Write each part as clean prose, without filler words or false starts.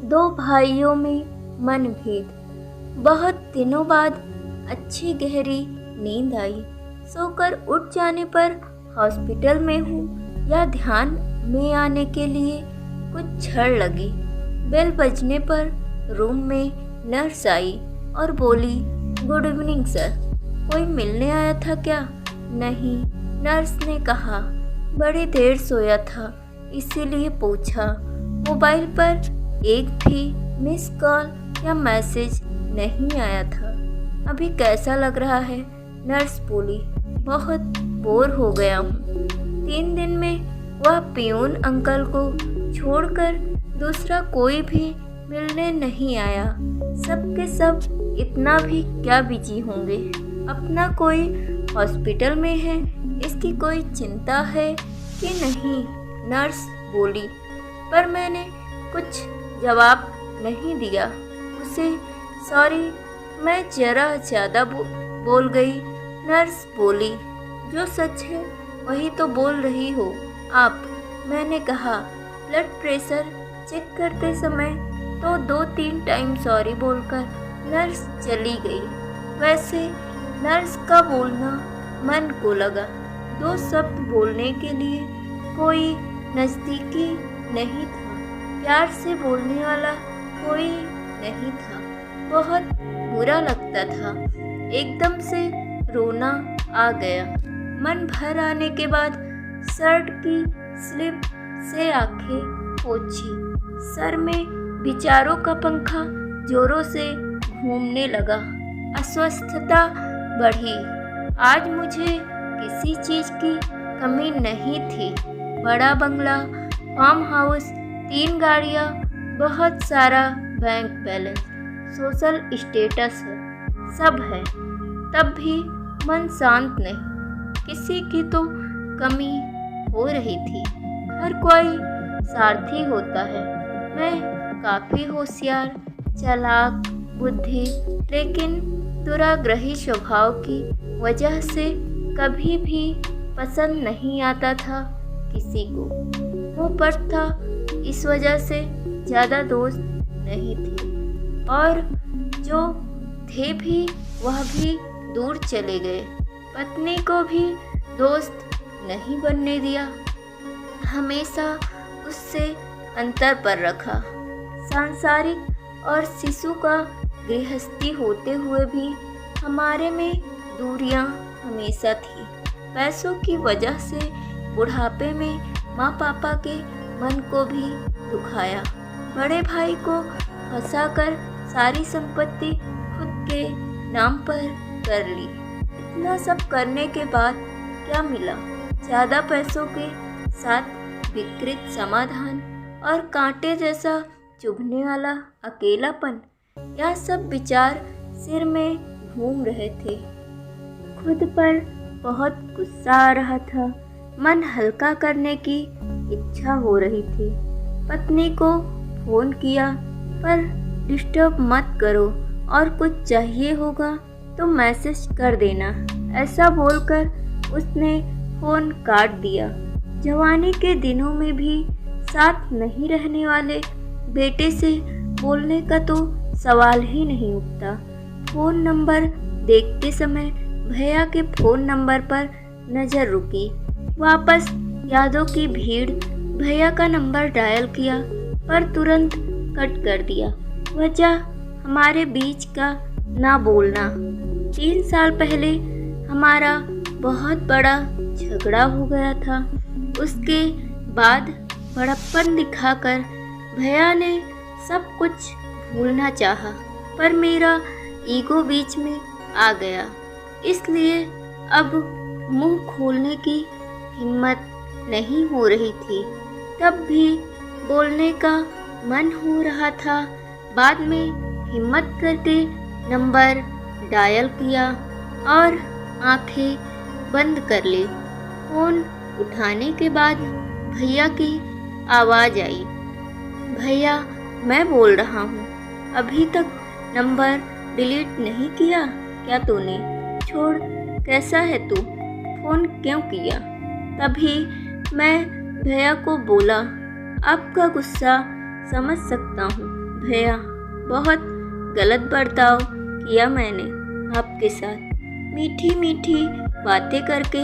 दो भाइयों में मनभेद। बहुत दिनों बाद अच्छी गहरी नींद आई। सोकर उठ जाने पर हॉस्पिटल में हूँ या ध्यान में आने के लिए कुछ क्षण लगी। बेल बजने पर रूम में नर्स आई और बोली, गुड इवनिंग सर, कोई मिलने आया था क्या? नहीं, नर्स ने कहा। बड़ी देर सोया था इसीलिए पूछा। मोबाइल पर एक भी मिस कॉल या मैसेज नहीं आया था। अभी कैसा लग रहा है? नर्स बोली, बहुत बोर हो गया हूँ। 3 दिन में वह पियून अंकल को छोड़कर दूसरा कोई भी मिलने नहीं आया। सब के सब इतना भी क्या बिजी होंगे। अपना कोई हॉस्पिटल में है, इसकी कोई चिंता है कि नहीं? नर्स बोली, पर मैंने कुछ जवाब नहीं दिया उसे। सॉरी, मैं जरा ज़्यादा बोल गई। नर्स बोली, जो सच है वही तो बोल रही हो आप। मैंने कहा, ब्लड प्रेशर चेक करते समय तो 2-3 टाइम सॉरी बोलकर नर्स चली गई। वैसे नर्स का बोलना मन को लगा। 2 शब्द बोलने के लिए कोई नज़दीकी नहीं था, प्यार से बोलने वाला कोई नहीं था। बहुत बुरा लगता था। एकदम से रोना आ गया। मन भर आने के बाद शर्ट की स्लिप से आंखें पोंछी। सर में विचारों का पंखा जोरों से घूमने लगा। अस्वस्थता बढ़ी। आज मुझे किसी चीज़ की कमी नहीं थी। बड़ा बंगला, फार्म हाउस, 3 गाड़ियाँ, बहुत सारा बैंक बैलेंस, सोशल स्टेटस है, सब है। तब भी मन शांत नहीं। किसी की तो कमी हो रही थी। हर कोई सारथी होता है। मैं काफ़ी होशियार, चालाक, बुद्धि, लेकिन दुराग्रही स्वभाव की वजह से कभी भी पसंद नहीं आता था किसी को। मुँह पर था, इस वजह से ज़्यादा दोस्त नहीं थे, और जो थे भी वह भी दूर चले गए। पत्नी को भी दोस्त नहीं बनने दिया। हमेशा उससे अंतर पर रखा। सांसारिक और शिशु का गृहस्थी होते हुए भी हमारे में दूरियां हमेशा थी। पैसों की वजह से बुढ़ापे में माँ पापा के मन को भी दुखाया। बड़े भाई को फंसाकर सारी संपत्ति खुद के नाम पर कर ली। इतना सब करने के बाद क्या मिला? ज़्यादा पैसों के साथ विकृत समाधान और कांटे जैसा चुभने वाला अकेलापन। यह सब विचार सिर में घूम रहे थे। खुद पर बहुत गुस्सा आ रहा था। मन हल्का करने की इच्छा हो रही थी। पत्नी को फ़ोन किया, पर डिस्टर्ब मत करो और कुछ चाहिए होगा तो मैसेज कर देना, ऐसा बोलकर उसने फ़ोन काट दिया। जवानी के दिनों में भी साथ नहीं रहने वाले बेटे से बोलने का तो सवाल ही नहीं उठता। फ़ोन नंबर देखते समय भैया के फ़ोन नंबर पर नज़र रुकी। वापस यादों की भीड़। भैया का नंबर डायल किया, पर तुरंत कट कर दिया। वजह हमारे बीच का ना बोलना। 3 साल पहले हमारा बहुत बड़ा झगड़ा हो गया था। उसके बाद बड़प्पन दिखाकर भैया ने सब कुछ भूलना चाहा, पर मेरा ईगो बीच में आ गया। इसलिए अब मुंह खोलने की हिम्मत नहीं हो रही थी। तब भी बोलने का मन हो रहा था। बाद में हिम्मत करके नंबर डायल किया और आंखें बंद कर ली। फ़ोन उठाने के बाद भैया की आवाज़ आई, भैया मैं बोल रहा हूँ। अभी तक नंबर डिलीट नहीं किया क्या तूने? छोड़, कैसा है तू? फ़ोन क्यों किया? तभी मैं भैया को बोला, आपका गुस्सा समझ सकता हूँ, भैया, बहुत गलत बर्ताव किया मैंने आपके साथ। मीठी मीठी बातें करके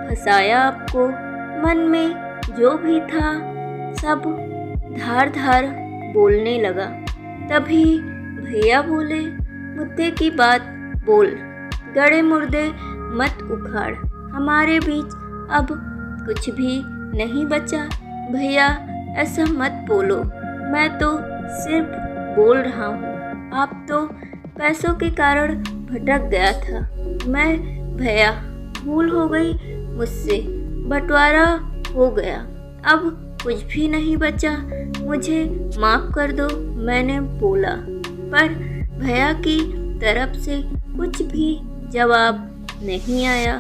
फंसाया आपको। मन में जो भी था सब धार धार बोलने लगा। तभी भैया बोले, मुद्दे की बात बोल, गड़े मुर्दे मत उखाड़, हमारे बीच अब कुछ भी नहीं बचा। भैया, ऐसा मत बोलो, मैं तो सिर्फ बोल रहा हूँ। आप तो पैसों के कारण भटक गया था। मैं भैया, भूल हो गई मुझसे, बंटवारा हो गया, अब कुछ भी नहीं बचा, मुझे माफ़ कर दो, मैंने बोला। पर भैया की तरफ से कुछ भी जवाब नहीं आया।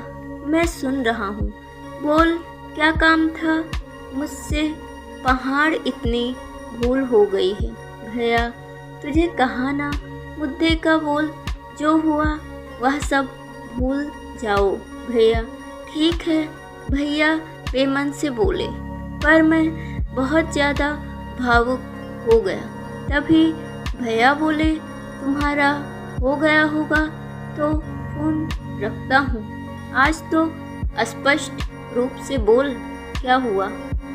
मैं सुन रहा हूँ। बोल, क्या काम था मुझसे? पहाड़ इतनी भूल हो गई है भैया, तुझे कहा ना, मुद्दे का बोल, जो हुआ वह सब भूल जाओ भैया। ठीक है भैया, बेमन से बोले, पर मैं बहुत ज़्यादा भावुक हो गया। तभी भैया बोले, तुम्हारा हो गया होगा तो फोन रखता हूँ, आज तो स्पष्ट रूप से बोल, क्या हुआ?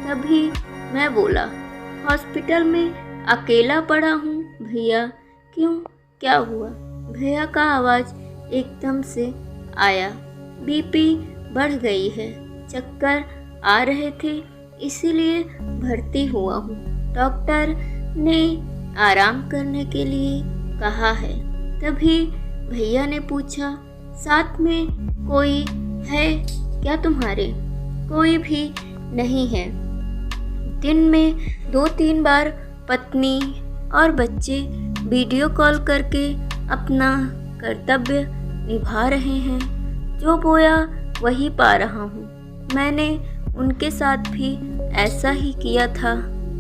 तभी मैं बोला, हॉस्पिटल में अकेला पड़ा हूँ भैया। क्यों, क्या हुआ? भैया का आवाज़ एकदम से आया। बीपी बढ़ गई है, चक्कर आ रहे थे, इसीलिए भर्ती हुआ हूँ। डॉक्टर ने आराम करने के लिए कहा है। तभी भैया ने पूछा, साथ में कोई है क्या तुम्हारे? कोई भी नहीं है। दिन में 2-3 बार पत्नी और बच्चे वीडियो कॉल करके अपना कर्तव्य निभा रहे हैं। जो बोया वही पा रहा हूँ। मैंने उनके साथ भी ऐसा ही किया था।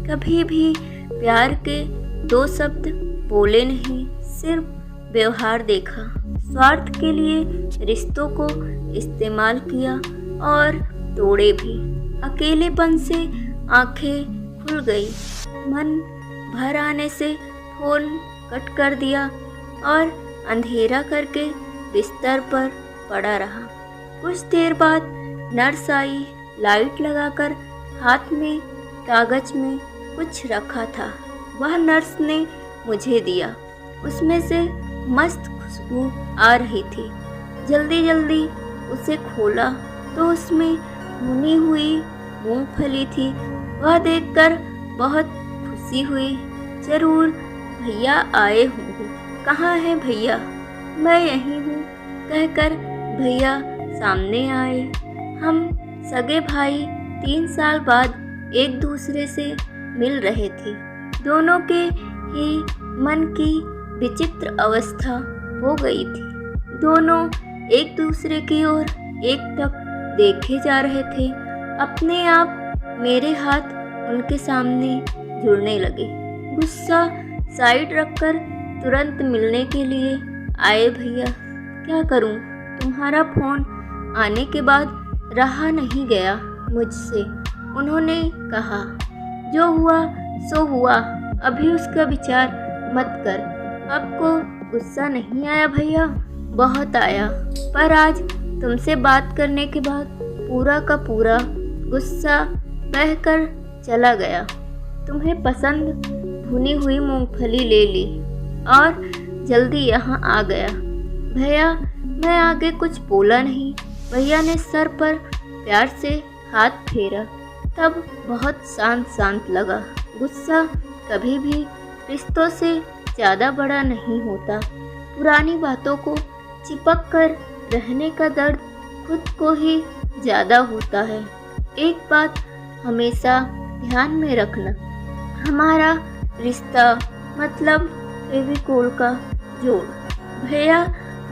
कभी भी प्यार के 2 शब्द बोले नहीं, सिर्फ व्यवहार देखा। स्वार्थ के लिए रिश्तों को इस्तेमाल किया और तोड़े भी। अकेलेपन से आंखें खुल गई। मन भर आने से फोन कट कर दिया और अंधेरा करके बिस्तर पर पड़ा रहा। कुछ देर बाद नर्स आई। लाइट लगाकर हाथ में कागज में कुछ रखा था, वह नर्स ने मुझे दिया। उसमें से मस्त खुशबू आ रही थी। जल्दी जल्दी उसे खोला तो उसमें भुनी हुई मूंगफली थी। वह देखकर बहुत खुशी हुई। जरूर भैया आए होंगे। कहाँ है भैया? मैं यहीं हूँ, कहकर भैया सामने आए। हम सगे भाई 3 साल बाद एक दूसरे से मिल रहे थे। दोनों के ही मन की विचित्र अवस्था हो गई थी। दोनों एक दूसरे की ओर एकटक देखे जा रहे थे। अपने आप मेरे हाथ उनके सामने जुड़ने लगे। गुस्सा साइड रखकर तुरंत मिलने के लिए आए भैया। क्या करूं? तुम्हारा फोन आने के बाद रहा नहीं गया मुझसे। उन्होंने कहा, जो हुआ सो हुआ, अभी उसका विचार मत कर। आपको गुस्सा नहीं आया भैया? बहुत आया, पर आज तुमसे बात करने के बाद पूरा का पूरा गुस्सा बहकर चला गया। तुम्हें पसंद भुनी हुई मूंगफली ले ली और जल्दी यहाँ आ गया। भैया, मैं आगे कुछ बोला नहीं। भैया ने सर पर प्यार से हाथ फेरा। तब बहुत शांत शांत लगा। गुस्सा कभी भी रिश्तों से ज़्यादा बड़ा नहीं होता। पुरानी बातों को चिपक कर रहने का दर्द खुद को ही ज़्यादा होता है। एक बात हमेशा ध्यान में रखना, हमारा रिश्ता मतलब फेविकोल का जोड़। भैया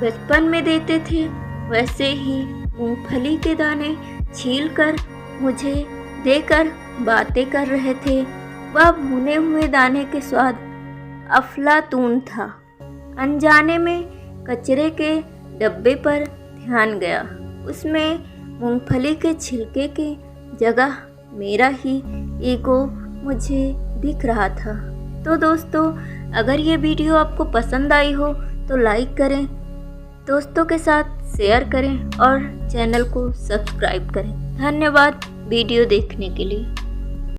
बचपन में देते थे, वैसे ही मूंगफली के दाने छीलकर मुझे देकर बातें कर रहे थे। वह भुने हुए दाने के स्वाद अफलातून था। अनजाने में कचरे के डब्बे पर ध्यान गया। उसमें मूंगफली के छिलके की जगह मेरा ही ईगो मुझे दिख रहा था। तो दोस्तों, अगर ये वीडियो आपको पसंद आई हो तो लाइक करें, दोस्तों के साथ शेयर करें और चैनल को सब्सक्राइब करें। धन्यवाद वीडियो देखने के लिए।